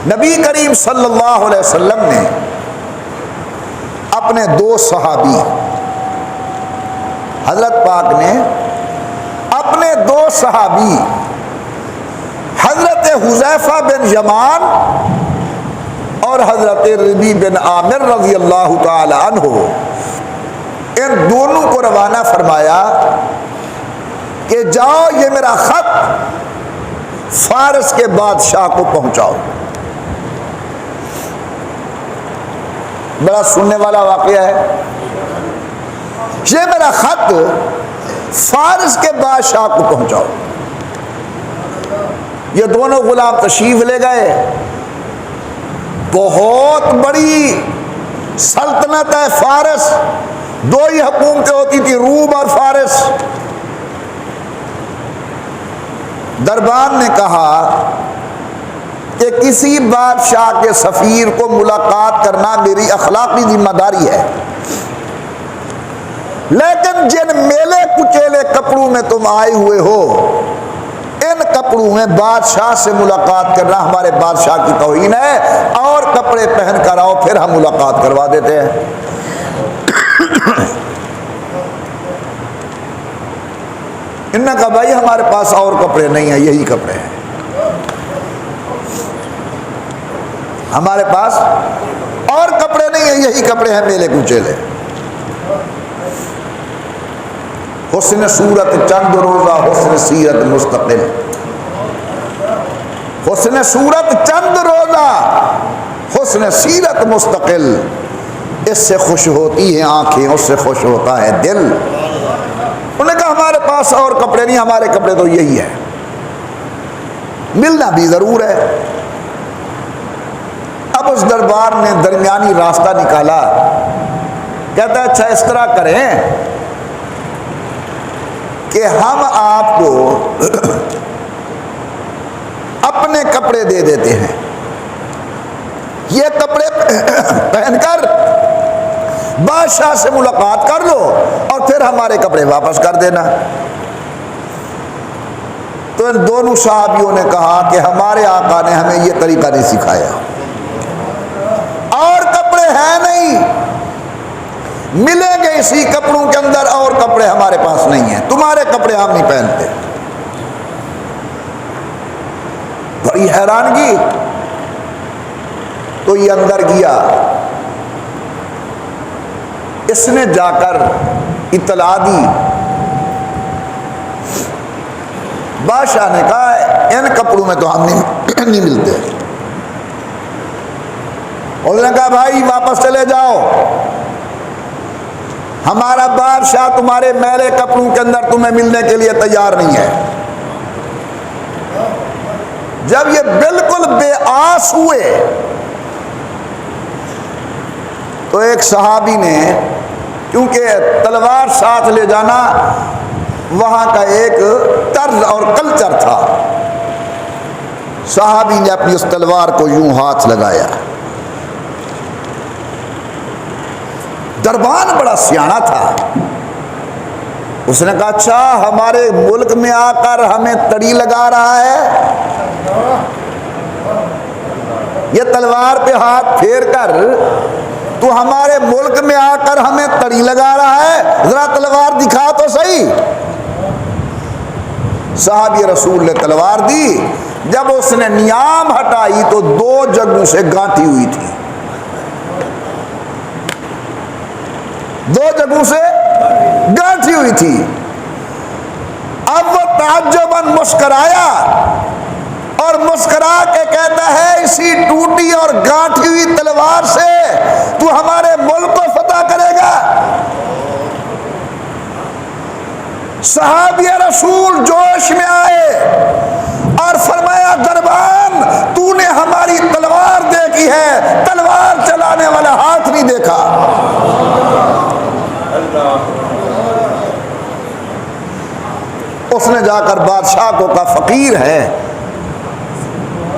नबी करीम सल्लल्लाहु अलैहि वसल्लम ने अपने दो सहाबी, हजरत पाक ने अपने दो सहाबी हजरत हुज़ैफा बिन यमान और हजरत रबी बिन आमिर रज़ी अल्लाह ताला अन्हु, इन दोनों को रवाना फरमाया कि जाओ ये मेरा खत फारस के बादशाह को पहुंचाओ। बड़ा सुनने वाला वाकया है। ये मेरा खत फारस के बादशाह को पहुंचाओ। ये दोनों गुलाम तशरीफ ले गए। बहुत बड़ी सल्तनत है फारस, दो ही हुकूमतें होती थी, रूम और फारस। दरबार ने कहा कि किसी बादशाह के सफीर को मुलाकात करना मेरी अखलाकी जिम्मेदारी है, लेकिन जिन मेले कुचेले कपड़ों में तुम आए हुए हो, इन कपड़ों में बादशाह से मुलाकात करना हमारे बादशाह की तौहीन है। और कपड़े पहन कर आओ, फिर हम मुलाकात करवा देते हैं। इन्होंने कहा भाई हमारे पास और कपड़े नहीं है, यही कपड़े हैं हमारे पास, और कपड़े नहीं है, यही कपड़े हैं मेले कुचेले। हुस्न सूरत चंद रोजा हुस्न सीरत मुस्तकिल, हुस्न सूरत चंद रोजा हुस्न सीरत मुस्तकिल, इससे खुश होती हैं आंखें, उससे खुश होता है दिल। उन्होंने कहा हमारे पास और कपड़े नहीं, हमारे कपड़े तो यही है, मिलना भी जरूर है। अब उस दरबार ने दरमियानी रास्ता निकाला, कहता है अच्छा इस तरह करें कि हम आपको अपने कपड़े दे देते हैं, ये कपड़े पहनकर बादशाह से मुलाकात कर लो और फिर हमारे कपड़े वापस कर देना। तो इन दोनों साहबियों ने कहा कि हमारे आका ने हमें ये तरीका नहीं सिखाया, और कपड़े हैं नहीं, मिलेंगे इसी कपड़ों के अंदर, और कपड़े हमारे पास नहीं हैं, तुम्हारे कपड़े हम नहीं पहनते। बड़ी हैरानगी। तो ये अंदर गया, इसने जाकर इतला दी। बादशाह ने कहा इन कपड़ों में तो हम नहीं मिलते। उसने कहा भाई वापस चले जाओ, हमारा बादशाह तुम्हारे मैले कपड़ों के अंदर तुम्हें मिलने के लिए तैयार नहीं है। जब ये बिल्कुल बेआस हुए तो एक सहाबी ने, क्योंकि तलवार साथ ले जाना वहां का एक तर्ज और कल्चर था, सहाबी ने अपनी उस तलवार को यूं हाथ लगाया। दरबान बड़ा सियाना था, उसने कहा अच्छा हमारे मुल्क में आकर हमें तड़ी लगा रहा है, ये तलवार पे हाथ फेर कर तू हमारे मुल्क में आकर हमें तड़ी लगा रहा है, जरा तलवार दिखा तो सही। साहब रसूल ने तलवार दी। जब उसने नियाम हटाई तो दो जगहों से गांठी हुई थी, दो जगहों से गांठी हुई थी। अब वो ताज्जुबन मुस्कराया और मुस्करा के कहता है इसी टूटी और गांठी हुई तलवार से तू हमारे मुल्क को फतह करेगा। सहाबी रसूल जोश में आए और फरमाया दरबान तूने हमारी तलवार देखी है, तलवार चलाने वाला हाथ नहीं देखा। उसने जाकर बादशाह को कहा फकीर है,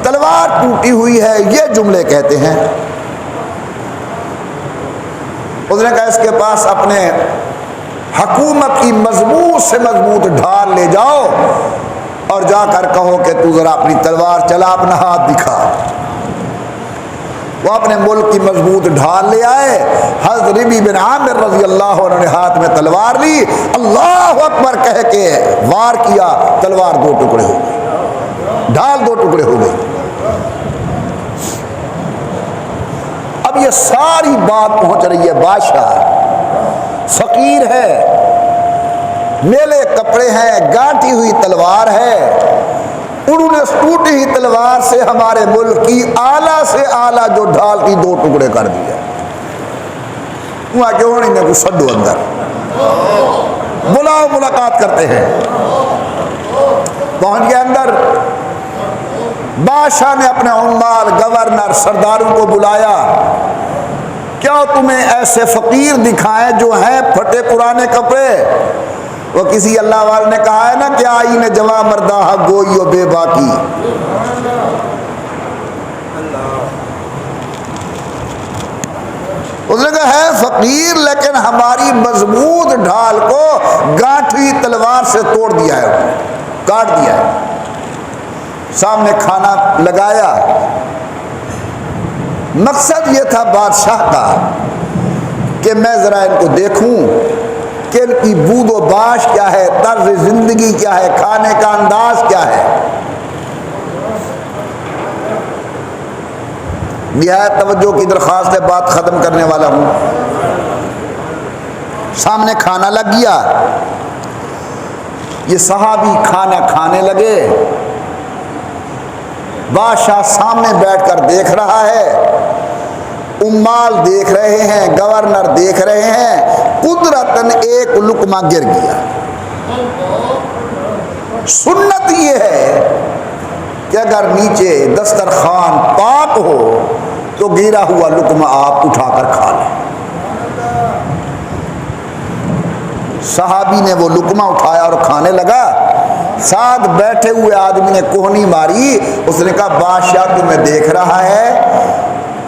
तलवार टूटी हुई है, ये जुमले कहते हैं। उसने कहा इसके पास अपने हुकूमत की मजबूत से मजबूत ढाल ले जाओ और जाकर कहो कि तू जरा अपनी तलवार चला, अपना हाथ दिखा। वो अपने मुल्क की मजबूत ढाल ले आए। हज़रत रबी बिन आमिर रज़ी अल्लाह अन्हु ने हाथ में तलवार ली, अल्लाह अकबर कह के वार किया, तलवार दो टुकड़े हो गई, ढाल दो टुकड़े हो गई। अब ये सारी बात पहुंच रही है, बादशाह फकीर है, मेले कपड़े हैं, गांठी हुई तलवार है, उन्होंने टूटी ही तलवार से हमारे मुल्क की आला से आला जो ढाल की दो टुकड़े कर दिया। वहां क्यों नहीं कुछ सड्डो अंदर बुलाओ, मुलाकात करते हैं। पहुंच गए अंदर, बादशाह ने अपने उम्माल गवर्नर सरदारों को बुलाया, क्या तुम्हें ऐसे फकीर दिखाएं जो हैं फटे पुराने कपड़े? वो किसी अल्लाह वाले ने कहा है ना, क्या आई ने जवा मर्दा गोइयो बेबाकी। उसने कहा है फकीर, लेकिन हमारी मजबूत ढाल को गांठी तलवार से तोड़ दिया है, काट दिया है। सामने खाना लगाया, मकसद ये था बादशाह का कि मैं जरा इनको देखूं कि इनकी बूदो बाश क्या है, तर्ज जिंदगी क्या है, खाने का अंदाज क्या है। निहायत तवज्जो की दरख्वास्त है, बात खत्म करने वाला हूं। सामने खाना लग गया, ये सहाबी खाना खाने लगे, बादशाह सामने बैठकर देख रहा है, उम्माल देख रहे हैं, गवर्नर देख रहे हैं। कुदरतन एक लुकमा गिर गया। सुन्नत ये है कि अगर नीचे दस्तरखान पाक हो तो गिरा हुआ लुकमा आप उठाकर खा लें। सहाबी ने वो लुकमा उठाया और खाने लगा। साथ बैठे हुए आदमी ने कोहनी मारी, उसने कहा बादशाह तुम्हें देख रहा है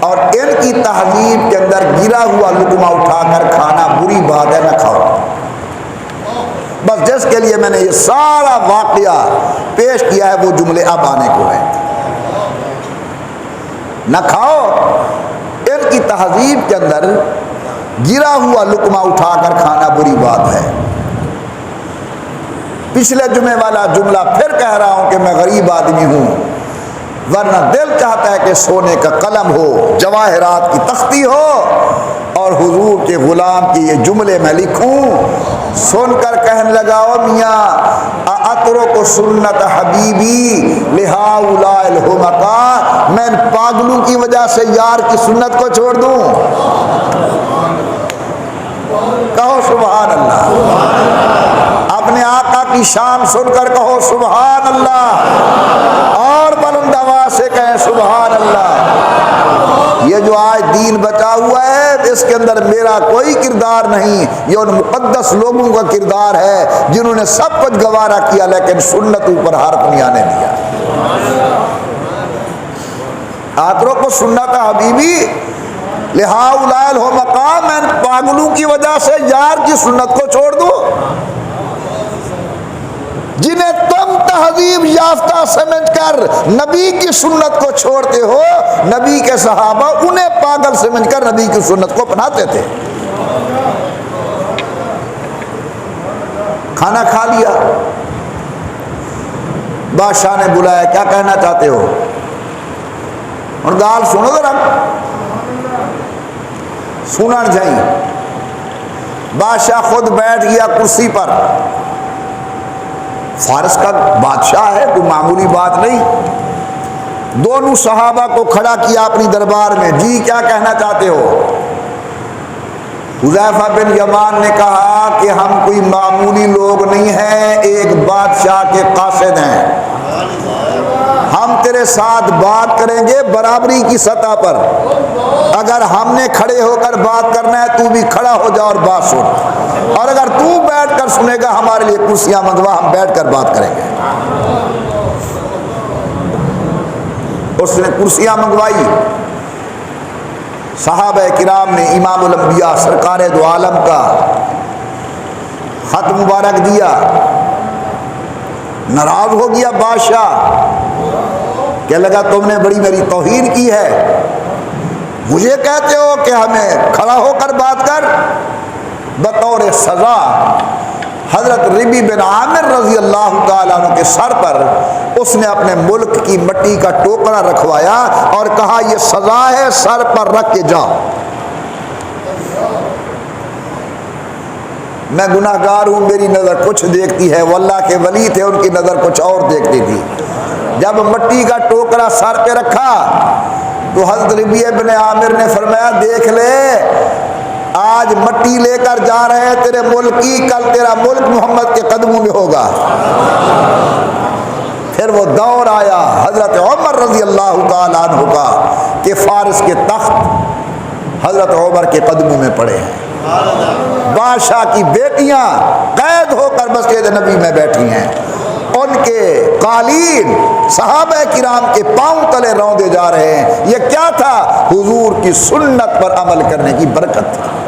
और इनकी तहजीब के अंदर गिरा हुआ लुकमा उठाकर खाना बुरी बात है, न खाओ। बस जिसके लिए मैंने ये सारा वाकया पेश किया है वो जुमले अब आने को है। न खाओ, इनकी तहजीब के अंदर गिरा हुआ लुकमा उठाकर खाना बुरी बात है। पिछले जुमे वाला जुमला फिर कह रहा हूं कि मैं गरीब आदमी हूं, वरना दिल चाहता है कि सोने का कलम हो, जवाहरात की तख्ती हो और हुजूर के गुलाम के ये जुमले मैं लिखूं। सुनकर कहने लगा, ओ मियाँ अतरो को सुन्नत हबीबी लिहाउलाइल हुमका, मैं इन पागलों की वजह से यार की सुन्नत को छोड़ दूं? कहो सुभान अल्लाह। अपने आका की शान सुनकर कहो सुभान अल्लाह, और बुलंद आवाज से कहें सुभान अल्लाह। ये जो आज दीन बचा हुआ है इसके अंदर मेरा कोई किरदार नहीं, ये उन मुकद्दस लोगों का किरदार है जिन्होंने सब कुछ गवारा किया लेकिन सुन्नत ऊपर हाथ नहीं आने दिया। आतरों को सुन्नत हबीबी लिहाउलाइल हो मकाम, मैं पागलों की वजह से यार की सुन्नत को छोड़ दूं? जिन्हें तुम तहजीब याफ्ता समझकर नबी की सुन्नत को छोड़ते हो, नबी के सहाबा उन्हें पागल समझकर नबी की सुन्नत को अपनाते थे। खाना खा लिया, बादशाह ने बुलाया, क्या कहना चाहते हो? और गाल सुनो जरा, सुनना चाहिए। बादशाह खुद बैठ गया कुर्सी पर, फारस का बादशाह है, कोई मामूली बात नहीं। दोनों सहाबा को खड़ा किया अपनी दरबार में, जी क्या कहना चाहते हो? हुज़ैफा बिन यमान ने कहा कि हम कोई मामूली लोग नहीं हैं, एक बादशाह के कासिद हैं। हम तेरे साथ बात करेंगे बराबरी की सतह पर। अगर हमने खड़े होकर बात करना है तू भी खड़ा हो जा और बात सुन, और अगर तू बैठकर सुनेगा हमारे लिए कुर्सियां मंगवा, हम बैठकर बात करेंगे। उसने कुर्सियां मंगवाई। सहाबा किराम ने इमामुल अंबिया सरकार दो आलम का खत मुबारक दिया। नाराज हो गया बादशाह, क्या लगा तुमने बड़ी मेरी तौहीन की है, मुझे कहते हो कि हमें खड़ा होकर बात कर। बतौर सज़ा हज़रत रबी बिन आमिर रज़ी अल्लाह ताला अन्हु के सर पर उसने अपने मुल्क की मिट्टी का टोकरा रखवाया और कहा यह सज़ा है, सर पर रख के जाओ। मैं गुनाहगार हूँ, मेरी नज़र कुछ देखती है, वो अल्लाह के वली थे, उनकी नज़र कुछ और देखती थी। जब मिट्टी का टोकरा सर पे रखा तो हज़रत रबी बिन आमिर ने फरमाया देख ले, आज मिट्टी लेकर जा रहे हैं तेरे मुल्क की, कल तेरा मुल्क मोहम्मद के कदमों में होगा। फिर वो दौर आया हज़रत उमर रज़ी अल्लाह ताला अन्हु का कि फारिस के तख्त हज़रत उमर के कदमों में पड़े हैं। बादशाह की बेटियां कैद होकर मस्जिद नबी में बैठी हैं, उनके कालीन सहाबा किराम के पांव तले रौंदे जा रहे हैं। ये क्या था? हुजूर की सुन्नत पर अमल करने की बरकत थी।